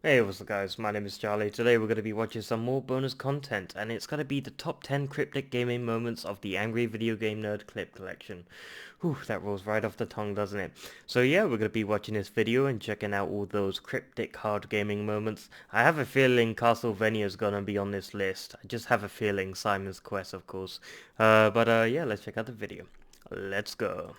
Hey, what's up guys, my name is Charlie. Today we're going to be watching some more bonus content, and it's going to be the top 10 cryptic gaming moments of the Angry Video Game Nerd clip collection. Whew, that rolls right off the tongue, doesn't it? So yeah, we're going to be watching this video and checking out all those cryptic hard gaming moments. I have a feeling Castlevania's going to be on this list. I just have a feeling, Simon's Quest of course. But yeah, let's check out the video. Let's go.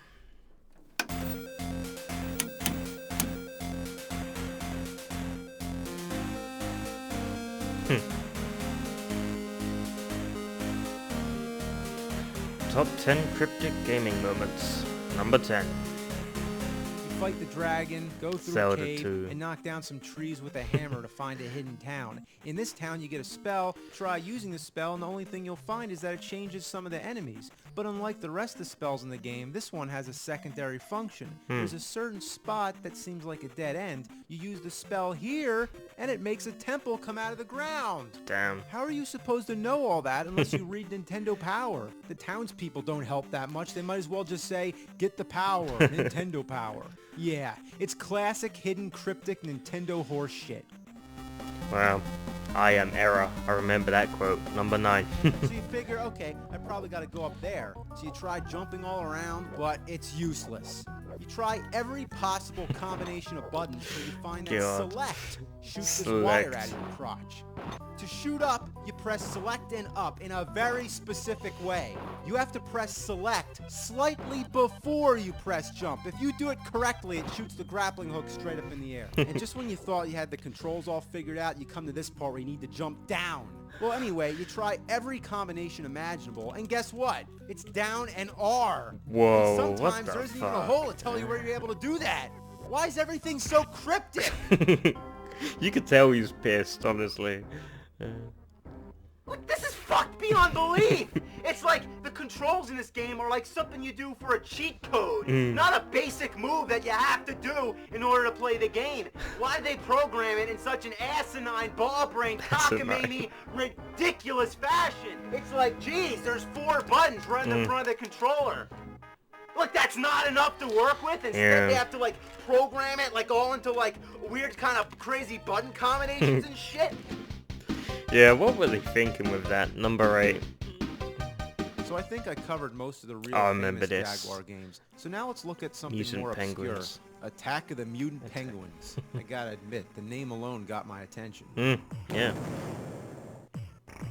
Top 10 cryptic gaming moments. Number 10. You fight the dragon, go through Zelda a cave, 2. and knock down some trees with a hammer to find a hidden town. In this town, you get a spell, try using the spell, and the only thing you'll find is that it changes some of the enemies. But unlike the rest of the spells in the game, this one has a secondary function. There's a certain spot that seems like a dead end. You use the spell here, and it makes a temple come out of the ground. Damn. How are you supposed to know all that unless you read Nintendo Power? The townspeople don't help that much. They might as well just say, get the power, Nintendo Power. Yeah, it's classic hidden cryptic Nintendo horse shit. Wow. I am error. I remember that quote. Number 9. So you figure, okay, I probably got to go up there. So you try jumping all around, but it's useless. You try every possible combination of buttons till you find that God. select shoots this Select. wire out of your crotch. To shoot up, you press select and up in a very specific way. You have to press select slightly before you press jump. If you do it correctly, it shoots the grappling hook straight up in the air. And just when you thought you had the controls all figured out, you come to this part where you need to jump down. Well, anyway, you try every combination imaginable, and guess what? It's down and R. Whoa, And what sometimes the there isn't even a fuck? hole to tell you where you're able to do that. Why is everything so cryptic? You could tell he's pissed, honestly. This is fucked beyond belief! It's like the controls in this game are like something you do for a cheat code, not a basic move that you have to do in order to play the game. Why'd they program it in such an asinine, ball-brained, cockamamie, ridiculous fashion? It's like, geez, there's 4 buttons right in the front of the controller. Look, that's not enough to work with. Instead, they have to like program it like all into like weird kind of crazy button combinations and shit. Yeah, what were they thinking with that? Number 8. So I think I covered most of the real I remember famous this. Jaguar games. So now let's look at something Mutant more Penguins. obscure. Attack of the Mutant Penguins. I gotta admit, the name alone got my attention. Yeah.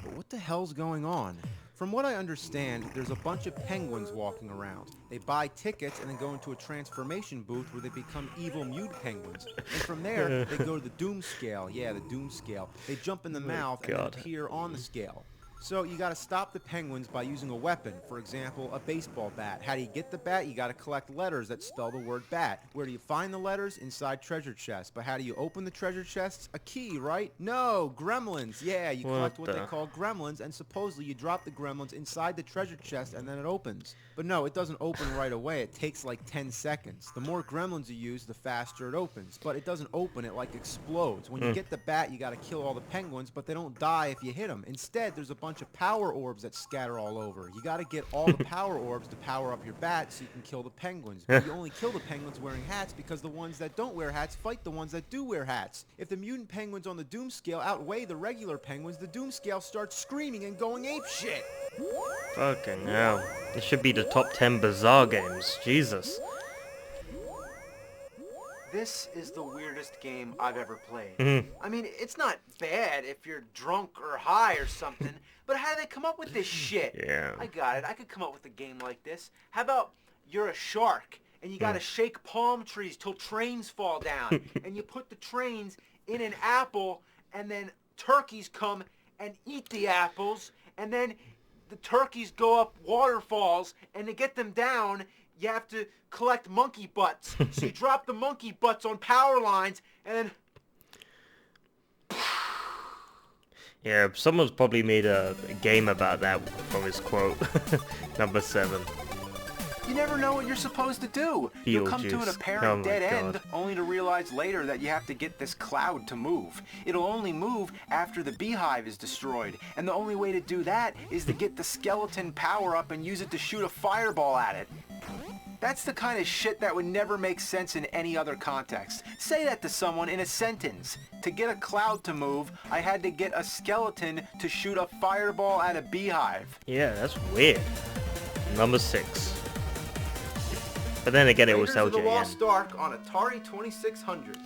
But what the hell's going on? From what I understand, there's a bunch of penguins walking around. They buy tickets and then go into a transformation booth where they become evil mutant penguins. And from there, they go to the doom scale. Yeah, the doom scale. They jump in the mouth and then God. appear on the scale. So you gotta stop the penguins by using a weapon. For example, a baseball bat. How do you get the bat? You gotta collect letters that spell the word bat. Where do you find the letters? Inside treasure chests. But how do you open the treasure chests? A key, right? No, gremlins. Yeah, you collect what they call gremlins, and supposedly you drop the gremlins inside the treasure chest and then it opens. But no, it doesn't open right away. It takes like 10 seconds. The more gremlins you use, the faster it opens. But it doesn't open, it like explodes. When you get the bat, you gotta kill all the penguins, but they don't die if you hit them. Instead, there's a bunch of power orbs that scatter all over. You gotta get all the power orbs to power up your bat so you can kill the penguins. But you only kill the penguins wearing hats because the ones that don't wear hats fight the ones that do wear hats. If the mutant penguins on the doom scale outweigh the regular penguins, the doom scale starts screaming and going apeshit. Fucking hell. This should be the top 10 bizarre games. Jesus. This is the weirdest game I've ever played. I mean, it's not bad if you're drunk or high or something, but how do they come up with this shit? Yeah. I got it. I could come up with a game like this. How about you're a shark and you gotta shake palm trees till trains fall down, and you put the trains in an apple, and then turkeys come and eat the apples, and then the turkeys go up waterfalls, and to get them down, you have to collect monkey butts. So you drop the monkey butts on power lines, and then... Yeah, someone's probably made a game about that from his quote. Number 7. You never know what you're supposed to do. You'll come to an Beetlejuice. apparent Oh my dead God. end, only to realize later that you have to get this cloud to move. It'll only move after the beehive is destroyed, and the only way to do that is to get the skeleton power up and use it to shoot a fireball at it. That's the kind of shit that would never make sense in any other context. Say that to someone in a sentence. To get a cloud to move, I had to get a skeleton to shoot a fireball at a beehive. Yeah, that's weird. Number 6. But then again, it was Raiders of the LJN. Lost Ark on Atari 2600.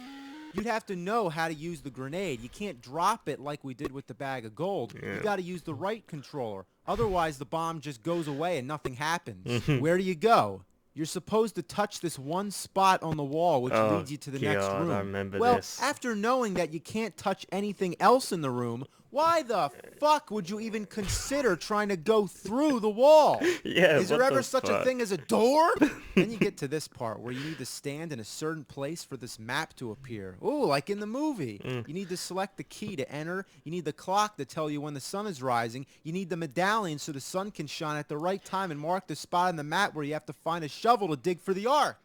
You'd have to know how to use the grenade. You can't drop it like we did with the bag of gold. Yeah. You got to use the right controller. Otherwise, the bomb just goes away and nothing happens. Mhm. Where do you go? You're supposed to touch this one spot on the wall, which Oh, leads you to the next God, room. I remember well, this. after knowing that you can't touch anything else in the room, why the fuck would you even consider trying to go through the wall? Yeah, Is there what ever the such a fuck? thing as a door? Then you get to this part where you need to stand in a certain place for this map to appear. Ooh, like in the movie. You need to select the key to enter. You need the clock to tell you when the sun is rising. You need the medallion so the sun can shine at the right time and mark the spot on the map where you have to find a shovel to dig for the ark.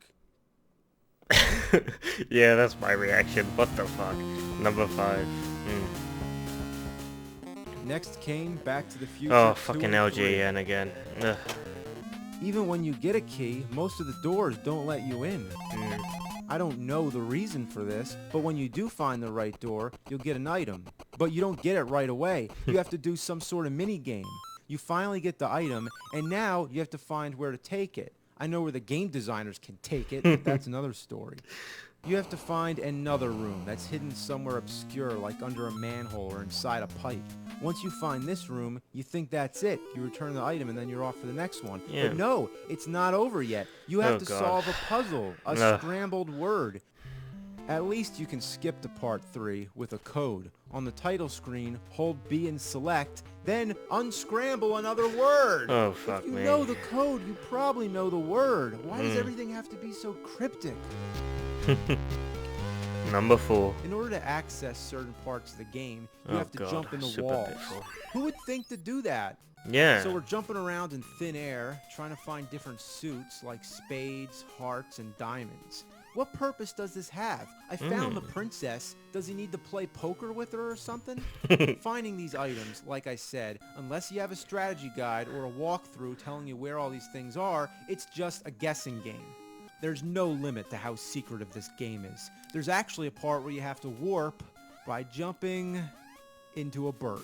Yeah, that's my reaction. What the fuck? Number 5. Next came Back to the Future. Oh, 2 fucking and 3. LJN again. Ugh. Even when you get a key, most of the doors don't let you in. I don't know the reason for this, but when you do find the right door, you'll get an item. But you don't get it right away. You have to do some sort of mini game. You finally get the item, and now you have to find where to take it. I know where the game designers can take it, but that's another story. You have to find another room that's hidden somewhere obscure, like under a manhole or inside a pipe. Once you find this room, you think that's it. You return the item and then you're off for the next one. Yeah. But no, it's not over yet. You have Oh, to God. solve a puzzle, a Ugh. scrambled word. At least you can skip to part 3 with a code. On the title screen, hold B and select, then unscramble another word. Oh, fuck If you me. know the code, you probably know the word. Why does everything have to be so cryptic? Number 4. In order to access certain parts of the game, you Oh, have to God, jump in the super walls. pitfall. Who would think to do that? Yeah. So we're jumping around in thin air, trying to find different suits like spades, hearts, and diamonds. What purpose does this have? I found the princess. Does he need to play poker with her or something? Finding these items, like I said, unless you have a strategy guide or a walkthrough telling you where all these things are, it's just a guessing game. There's no limit to how secretive this game is. There's actually a part where you have to warp by jumping into a bird.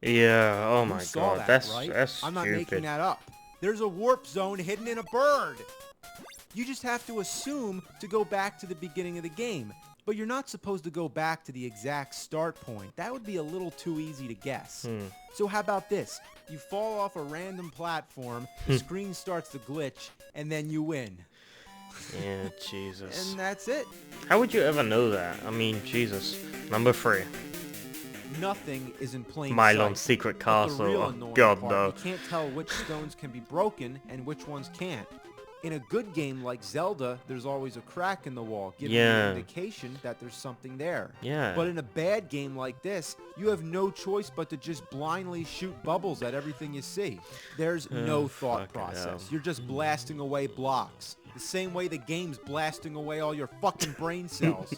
Yeah, oh You my saw God, that, that's right? that's I'm not stupid. making that up. There's a warp zone hidden in a bird. You just have to assume to go back to the beginning of the game. But you're not supposed to go back to the exact start point. That would be a little too easy to guess. So how about this? You fall off a random platform, the screen starts to glitch, and then you win. Yeah, Jesus. And that's it. How would you ever know that? I mean, Jesus. Number 3. Nothing is in plain Mylon's sight. secret But the castle. real Oh, annoying God, part, no. you can't tell which stones can be broken and which ones can't. In a good game like Zelda, there's always a crack in the wall, giving you Yeah. an indication that there's something there. Yeah. But in a bad game like this, you have no choice but to just blindly shoot bubbles at everything you see. There's no thought fucking process. hell. You're just blasting away blocks. The same way the game's blasting away all your fucking brain cells.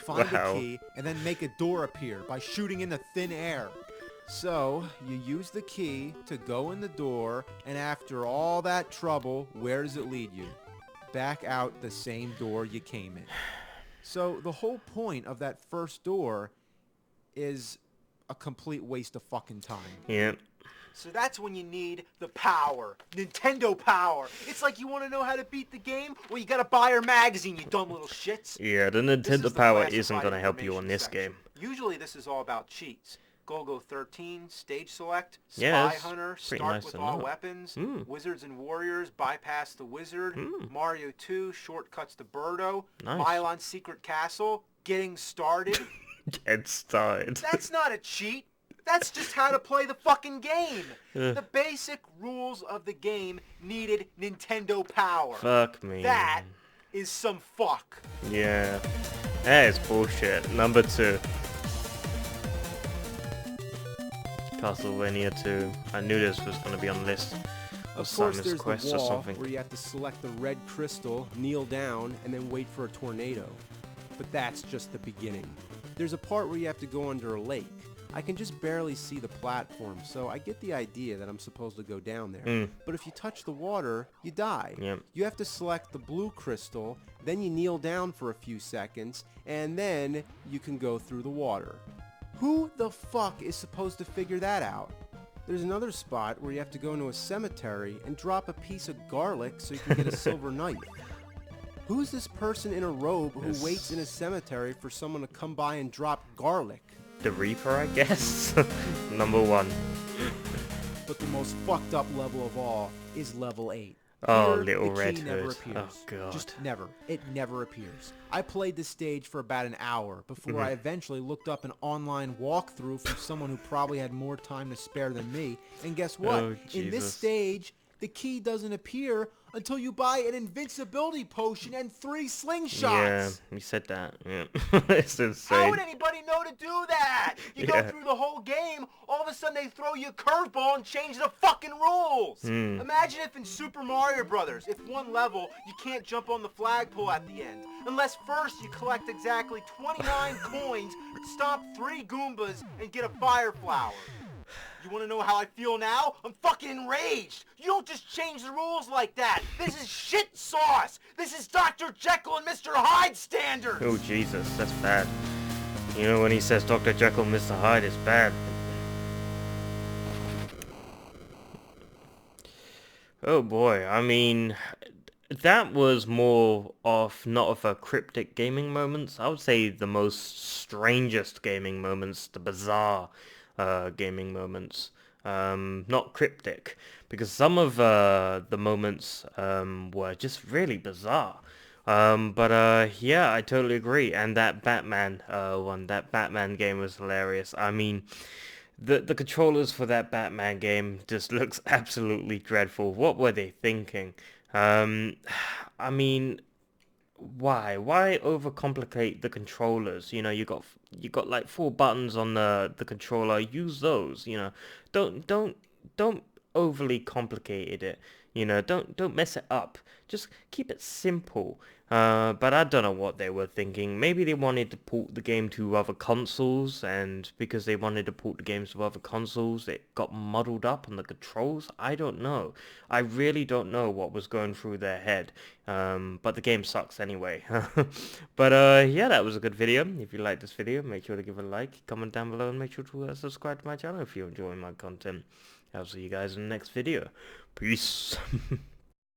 Find Wow. a key and then make a door appear by shooting into thin air. So, you use the key to go in the door, and after all that trouble, where does it lead you? Back out the same door you came in. So, the whole point of that first door is a complete waste of fucking time. Yeah. So that's when you need the power. Nintendo power. It's like you want to know how to beat the game? Well, you got to buy our magazine, you dumb little shits. Yeah, the This is Nintendo the Power classified isn't gonna help you on information this section. game. Usually this is all about cheats. Golgo 13, stage select, Spy Yeah, it's Hunter, pretty start nice with to all know. weapons, Mm. Wizards and Warriors, bypass the wizard, Mario 2, shortcuts to Birdo, Nice. Mylon's secret castle, getting started. Get started. That's not a cheat. That's just how to play the fucking game. Ugh. The basic rules of the game needed Nintendo power. Fuck me. That is some fuck. Yeah. That is bullshit. Number 2. Castlevania 2. I knew this was gonna be on the list. Of Of course, Simon's there's Quest the or wall something. where you have to select the red crystal, kneel down, and then wait for a tornado. But that's just the beginning. There's a part where you have to go under a lake. I can just barely see the platform, so I get the idea that I'm supposed to go down there. But if you touch the water, you die. Yep. You have to select the blue crystal, then you kneel down for a few seconds, and then you can go through the water. Who the fuck is supposed to figure that out? There's another spot where you have to go into a cemetery and drop a piece of garlic so you can get a silver knife. Who's this person in a robe who waits in a cemetery for someone to come by and drop garlic? The Reaper, I guess. Number 1. But the most fucked up level of all is level 8. Oh, Here, Little the Red key never Hood. appears. Oh, God. Just never. It never appears. I played this stage for about an hour before I eventually looked up an online walkthrough from someone who probably had more time to spare than me. And guess what? Oh, In this Jesus. stage, the key doesn't appear until you buy an invincibility potion and 3 slingshots. Yeah, you said that. Yeah. It's How insane. would anybody know to do that? You go Yeah. through the whole game, all of a sudden they throw you a curveball and change the fucking rules. Imagine if in Super Mario Brothers, if one level, you can't jump on the flagpole at the end. Unless first you collect exactly 29 coins, stomp 3 Goombas, and get a fire flower. You want to know how I feel now? I'm fucking enraged. You don't just change the rules like that. This is shit sauce. This is Dr. Jekyll and Mr. Hyde standards. Oh, Jesus, that's bad. You know, when he says Dr. Jekyll and Mr. Hyde, it's bad. Oh boy, I mean, that was more of, not of a cryptic gaming moments. I would say the most strangest gaming moments, the bizarre gaming moments. Not cryptic, because some of the moments were just really bizarre. Yeah, I totally agree. And that Batman that Batman game was hilarious. I mean, the controllers for that Batman game just looks absolutely dreadful. What were they thinking? I mean, why overcomplicate the controllers? You know, you got like 4 buttons on the controller. Use those. You know, don't overly complicate it. You know, don't mess it up. Just keep it simple. But I don't know what they were thinking. Maybe they wanted to port the game to other consoles, and because they wanted to port the games to other consoles, it got muddled up on the controls. I don't know. I really don't know what was going through their head. But the game sucks anyway. But yeah, that was a good video. If you liked this video, make sure to give it a like, comment down below, and make sure to subscribe to my channel if you're enjoying my content. I'll see you guys in the next video. Peace.